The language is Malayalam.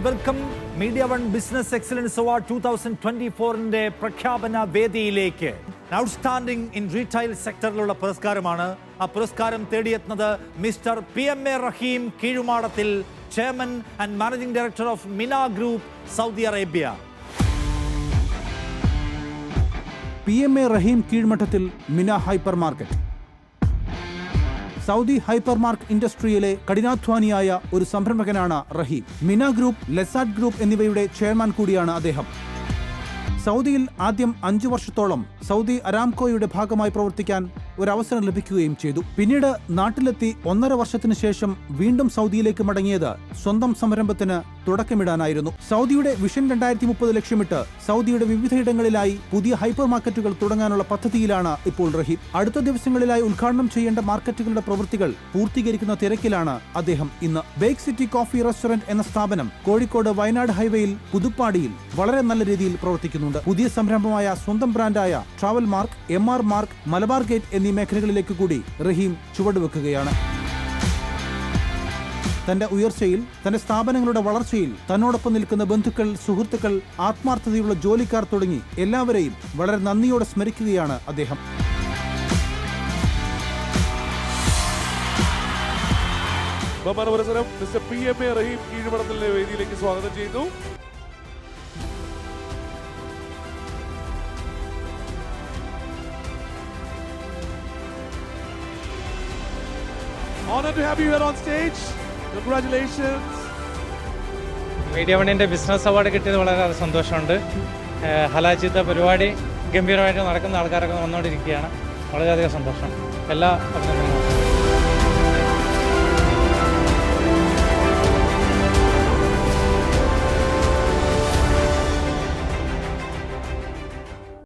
Welcome media one business excellence award 2024 പ്രഖ്യാപന വേദിയിലേക്ക്. ഔട്ട്സ്റ്റാൻഡിംഗ് ഇൻ റീറ്റെയിൽ സെക്ടറിലുള്ള പുരസ്കാരമാണ്. ആ പുരസ്കാരം തേടിയെത്തുന്നത് mister PMA Rahim Keezhumadathil, chairman and managing director of Mina group, Saudi Arabia. PMA Rahim Keezhmadathil Mina hyper market. Saudi hypermarket ഇൻഡസ്ട്രിയിലെ കഠിനാധ്വാനിയായ ഒരു സംരംഭകനാണ് റഹീം. മിന ഗ്രൂപ്പ്, ലെസാഡ് ഗ്രൂപ്പ് എന്നിവയുടെ ചെയർമാൻ കൂടിയാണ് അദ്ദേഹം. സൗദിയിൽ ആദ്യം 5 വർഷത്തോളം സൗദി അരാംകോയുടെ ഭാഗമായി പ്രവർത്തിക്കാൻ ഒരവസരം ലഭിക്കുകയും ചെയ്തു. പിന്നീട് നാട്ടിലെത്തി 1.5 വർഷത്തിന് ശേഷം വീണ്ടും സൗദിയിലേക്ക് മടങ്ങിയത് സ്വന്തം സംരംഭത്തിന് തുടക്കമിടാനായിരുന്നു. സൗദിയുടെ വിഷൻ 2030 ലക്ഷ്യമിട്ട് സൗദിയുടെ വിവിധയിടങ്ങളിലായി പുതിയ ഹൈപ്പർ മാർക്കറ്റുകൾ തുടങ്ങാനുള്ള പദ്ധതിയിലാണ് ഇപ്പോൾ റഹീം. അടുത്ത ദിവസങ്ങളിലായി ഉദ്ഘാടനം ചെയ്യേണ്ട മാർക്കറ്റുകളുടെ പ്രവൃത്തികൾ പൂർത്തീകരിക്കുന്ന തിരക്കിലാണ് അദ്ദേഹം ഇന്ന്. ബേക്ക് സിറ്റി കോഫി റെസ്റ്റോറന്റ് എന്ന സ്ഥാപനം കോഴിക്കോട് വയനാട് ഹൈവേയിൽ പുതുപ്പാടിയിൽ വളരെ നല്ല രീതിയിൽ പ്രവർത്തിക്കുന്നുണ്ട്. പുതിയ സംരംഭമായ സ്വന്തം ബ്രാൻഡായ travel mark, MR mark, Malabar gate എന്നീ മേഖലകളിലേക്ക് കൂടി റഹീം ചുവടുവെക്കുകയാണ്. തന്റെ ഉയർച്ചയിൽ, തന്റെ സ്ഥാപനങ്ങളുടെ വളർച്ചയിൽ തന്നോടൊപ്പം നിൽക്കുന്ന ബന്ധുക്കൾ, സുഹൃത്തുക്കൾ, ആത്മാർത്ഥതയുള്ള ജോലിക്കാർ തുടങ്ങി എല്ലാവരെയും വളരെ നന്ദിയോടെ സ്മരിക്കുകയാണ് അദ്ദേഹം. മിസ്റ്റർ PMA റഹീം കീഴ്മഠത്തിലെ വേദിയിലേക്ക് സ്വാഗതം ചെയ്യുന്നു. Honored to have you here on stage. Congratulations. Media വണ്ണിൻ്റെ ബിസിനസ് അവാർഡ് കിട്ടിയത് വളരെ സന്തോഷമുണ്ട്. ഹലാജിത്ത പരിപാടി ഗംഭീരമായിട്ട് നടക്കുന്ന ആൾക്കാരൊക്കെ വന്നുകൊണ്ടിരിക്കുകയാണ്. വളരെയധികം സന്തോഷം. എല്ലാ അഭിനന്ദനങ്ങളും.